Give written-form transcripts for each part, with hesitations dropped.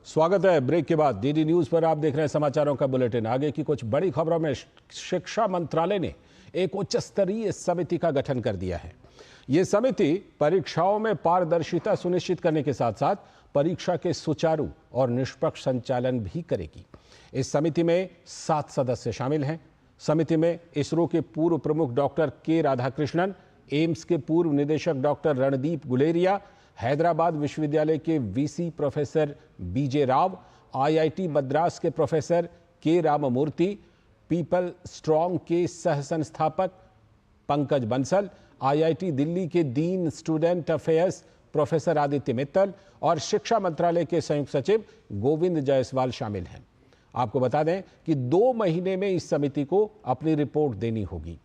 स्वागत है। ब्रेक के बाद डीडी न्यूज पर आप देख रहे हैं समाचारों का बुलेटिन। आगे की कुछ बड़ी खबरों में शिक्षा मंत्रालय ने एक उच्च स्तरीय समिति का गठन कर दिया है। ये समिति परीक्षाओं में पारदर्शिता सुनिश्चित करने के साथ साथ परीक्षा के सुचारू और निष्पक्ष संचालन भी करेगी। इस समिति में 7 सदस्य शामिल हैं। समिति में इसरो के पूर्व प्रमुख डॉक्टर के राधाकृष्णन, एम्स के पूर्व निदेशक डॉक्टर रणदीप गुलेरिया, हैदराबाद विश्वविद्यालय के वीसी प्रोफेसर बीजे राव, आईआईटी मद्रास के प्रोफेसर के राममूर्ति, पीपल स्ट्रांग के सह संस्थापक पंकज बंसल, आईआईटी दिल्ली के dean student affairs professor Aditya Mittal और शिक्षा मंत्रालय के संयुक्त सचिव गोविंद जायसवाल शामिल हैं। आपको बता दें कि 2 महीने में इस समिति को अपनी रिपोर्ट देनी होगी।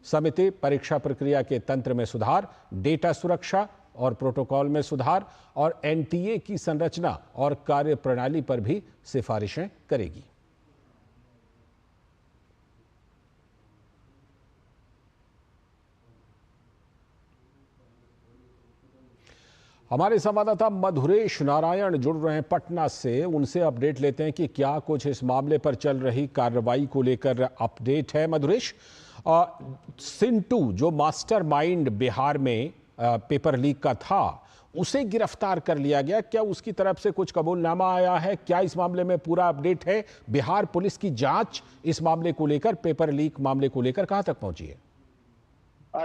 समिति परीक्षा प्रक्रिया के तंत्र में सुधार, डेटा सुरक्षा और प्रोटोकॉल में सुधार और एनटीए की संरचना और कार्यप्रणाली पर भी सिफारिशें करेगी। हमारे संवाददाता मधुरेश नारायण जुड़ रहे हैं पटना से। उनसे अपडेट लेते हैं कि क्या कुछ इस मामले पर चल रही कार्रवाई को लेकर अपडेट है। मधुरेश, सिंटू जो मास्टरमाइंड बिहार में पेपर लीक का था, उसे गिरफ्तार कर लिया गया। क्या उसकी तरफ से कुछ कबूलनामा आया है? क्या इस मामले में पूरा अपडेट है? बिहार पुलिस की जांच इस मामले को लेकर, पेपर लीक मामले को लेकर कहां तक पहुंची है?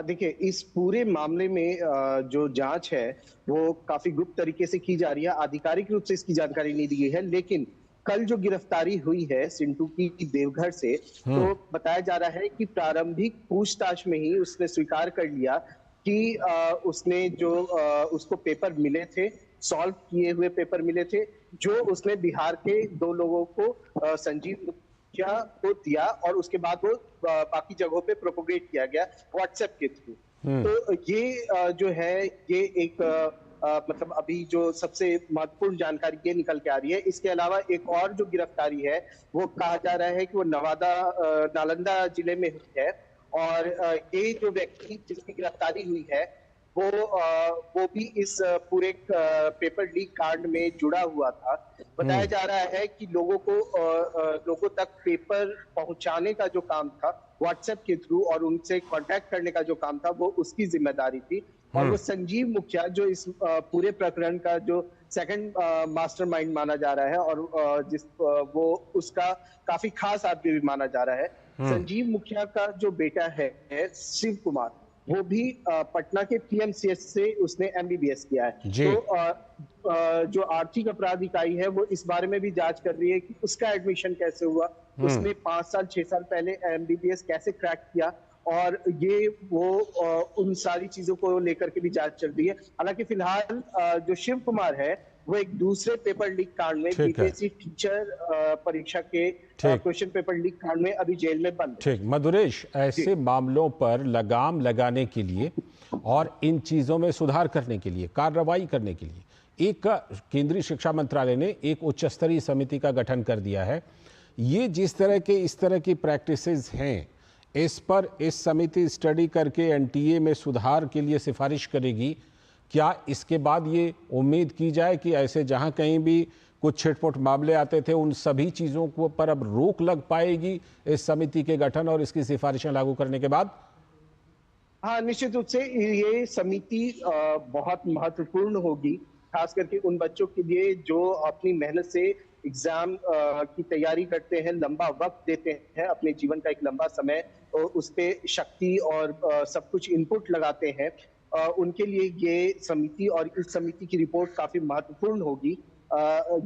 देखिए, इस पूरे मामले में जो जांच है वो काफी गुप्त तरीके से की जा रही है। आधिकारिक रूप से इसकी जानकारी नहीं दी गई है, लेकिन कल जो गिरफ्तारी हुई है सिंटू की देवघर से, तो बताया जा रहा है कि प्रारंभिक पूछताछ में ही उसने स्वीकार कर लिया कि उसने जो उसको पेपर मिले थे, सॉल्व किए हुए पेपर मिले थे, जो उसने बिहार के 2 लोगों को संजीव मुखिया को दिया और उसके बाद वो बाकी जगहों पे प्रोपोगेट किया गया व्हाट्सएप के थ्रू। तो ये जो है ये एक मतलब अभी जो सबसे महत्वपूर्ण जानकारी ये निकल के आ रही है। इसके अलावा एक और जो गिरफ्तारी है वो कहा जा रहा है कि वो नालंदा जिले में हुई है और ये जो व्यक्ति जिसकी गिरफ्तारी हुई है वो भी इस पूरे पेपर लीक कांड में जुड़ा हुआ था। बताया जा रहा है कि लोगों तक पेपर पहुंचाने का जो काम था व्हाट्सएप के थ्रू और उनसे कांटेक्ट करने का जो काम था वो उसकी जिम्मेदारी थी। और वो संजीव मुखिया जो इस पूरे प्रकरण का जो सेकंड मास्टरमाइंड माना जा रहा है और वो उसका काफी खास आदमी भी माना जा रहा है। संजीव मुखिया का जो बेटा है शिव कुमार, वो भी पटना के पीएमसीएच से उसने एमबीबीएस किया है। तो जो आर्थिक अपराध इकाई है वो इस बारे में भी जांच कर रही है कि उसका एडमिशन कैसे हुआ, उसने 5 साल 6 साल पहले एमबीबीएस कैसे क्रैक किया, और ये वो उन सारी चीजों को लेकर के भी जांच चल रही है। हालांकि फिलहाल जो शिव कुमार है वो एक दूसरे पेपर लीक कांड में, बीपीएससी टीचर परीक्षा के क्वेश्चन पेपर लीक कांड में अभी जेल में बंद। ठीक मधुरेश, ऐसे मामलों पर लगाम लगाने के लिए और इन चीजों में सुधार करने के लिए, कार्रवाई करने के लिए एक केंद्रीय शिक्षा मंत्रालय ने एक उच्च स्तरीय समिति का गठन कर दिया है। ये जिस तरह के इस तरह की प्रैक्टिसेस हैं, इस पर इस समिति स्टडी करके एनटीए में सुधार के लिए सिफारिश करेगी। क्या इसके बाद ये उम्मीद की जाए कि ऐसे जहां कहीं भी कुछ छिटपुट मामले आते थे उन सभी चीजों को पर अब रोक लग पाएगी इस समिति के गठन और इसकी सिफारिशें लागू करने के बाद? हाँ, निश्चित रूप से ये समिति बहुत महत्वपूर्ण होगी, खास करके उन बच्चों के लिए जो अपनी मेहनत से एग्जाम की तैयारी करते हैं, लंबा वक्त देते हैं, अपने जीवन का एक लंबा समय उस पे शक्ति और सब कुछ इनपुट लगाते हैं। उनके लिए ये समिति और इस समिति की रिपोर्ट काफी महत्वपूर्ण होगी।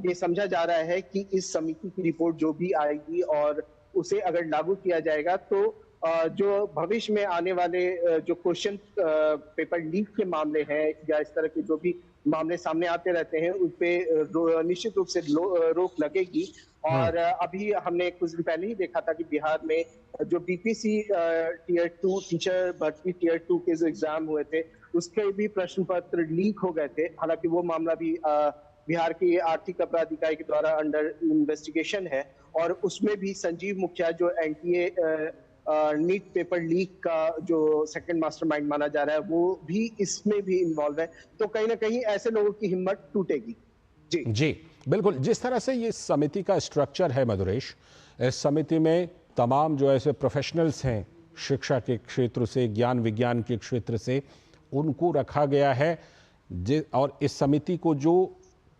ये समझा जा रहा है कि इस समिति की रिपोर्ट जो भी आएगी और उसे अगर लागू किया जाएगा तो जो भविष्य में आने वाले जो क्वेश्चन पेपर लीक के मामले हैं या इस तरह के जो भी मामले सामने आते रहते हैं उन पे निश्चित रूप से रोक लगेगी। और अभी हमने कुछ दिन पहले ही देखा था कि बिहार में जो बीपीसी टीयर 2 टीचर भर्ती टीयर 2 के जो एग्जाम हुए थे उसके भी प्रश्न पत्र लीक हो गए थे। हालांकि वो मामला भी बिहार की आर्थिक अपराध इकाई के द्वारा अंडर इन्वेस्टिगेशन है और उसमें भी संजीव मुखिया जो एनटीए नीट पेपर लीक का जो सेकंड मास्टरमाइंड माना जा रहा है वो भी इसमें भी इन्वॉल्व है। तो कहीं ना कहीं ऐसे लोगों की हिम्मत टूटेगी। जी बिल्कुल, जिस तरह से ये समिति का स्ट्रक्चर है मधुरेश, इस समिति में तमाम जो ऐसे प्रोफेशनल्स हैं शिक्षा के क्षेत्र से, ज्ञान विज्ञान के क्षेत्र से, उनको रखा गया है। और इस समिति को जो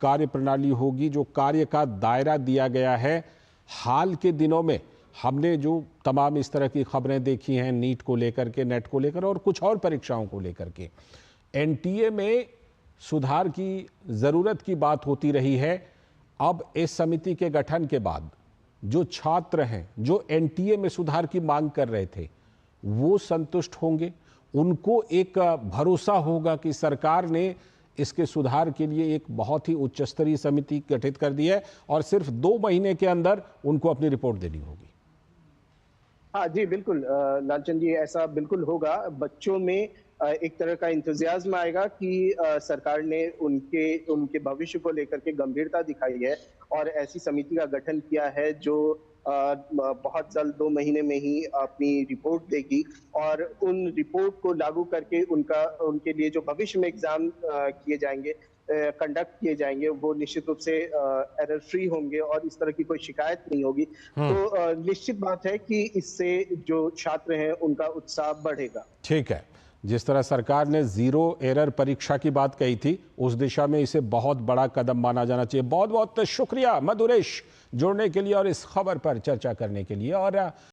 कार्य प्रणाली होगी, जो कार्य का दायरा दिया गया है, हाल के दिनों में हमने जो तमाम इस तरह की खबरें देखी हैं नीट को लेकर के, नेट को लेकर और कुछ और परीक्षाओं को लेकर के, एनटीए में सुधार की ज़रूरत की बात होती रही है। अब इस समिति के गठन के बाद जो छात्र हैं, जो एनटीए में सुधार की मांग कर रहे थे, वो संतुष्ट होंगे, उनको एक भरोसा होगा कि सरकार ने इसके सुधार के लिए एक बहुत ही उच्च स्तरीय समिति गठित कर दी है और सिर्फ 2 महीने के अंदर उनको अपनी रिपोर्ट देनी होगी। हाँ जी, बिल्कुल लालचंद जी, ऐसा बिल्कुल होगा। बच्चों में एक तरह का इंतज़ाज़्म आएगा कि सरकार ने उनके भविष्य को लेकर के गंभीरता दिखाई है और ऐसी समिति का गठन किया है जो बहुत जल्द 2 महीने में ही अपनी रिपोर्ट देगी और उन रिपोर्ट को लागू करके उनके लिए जो भविष्य में एग्जाम किए जाएंगे, कंडक्ट किए जाएंगे, वो निश्चित रूप से एरर फ्री होंगे और इस तरह की कोई शिकायत नहीं होगी। तो निश्चित बात है कि इससे जो छात्र हैं उनका उत्साह बढ़ेगा। ठीक है, जिस तरह सरकार ने 0 एरर परीक्षा की बात कही थी, उस दिशा में इसे बहुत बड़ा कदम माना जाना चाहिए। बहुत बहुत शुक्रिया मधुरेश जुड़ने के लिए और इस खबर पर चर्चा करने के लिए। और